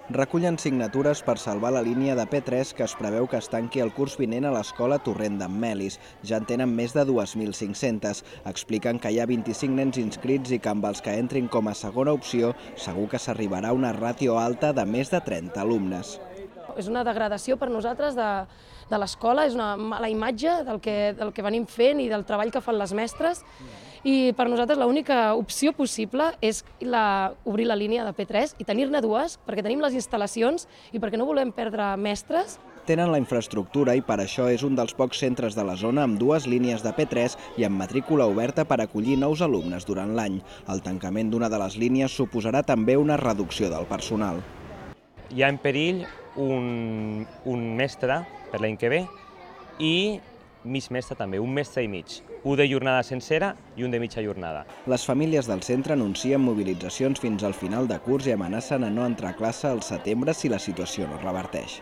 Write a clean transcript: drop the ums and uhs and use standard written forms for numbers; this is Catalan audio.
Recullen signatures per salvar la línia de P3 que es preveu que es tanqui el curs vinent a l'escola Torrent d'en Melis. Ja en tenen més de 2.500. Expliquen que hi ha 25 nens inscrits i que amb els que entrin com a segona opció segur que s'arribarà a una ràtio alta de més de 30 alumnes. És una degradació per nosaltres de l'escola, és una mala imatge del que venim fent i del treball que fan les mestres. I per nosaltres l'única opció possible és obrir la línia de P3 i tenir-ne dues, perquè tenim les instal·lacions i perquè no volem perdre mestres. Tenen la infraestructura i per això és un dels pocs centres de la zona amb dues línies de P3 i amb matrícula oberta per acollir nous alumnes durant l'any. El tancament d'una de les línies suposarà també una reducció del personal. Hi ha en perill un mestre per l'any que ve i mig mestre també, un mestre i mig. Un de jornada sencera i un de mitja jornada. Les famílies del centre anuncien mobilitzacions fins al final de curs i amenacen a no entrar a classe al setembre si la situació no es reverteix.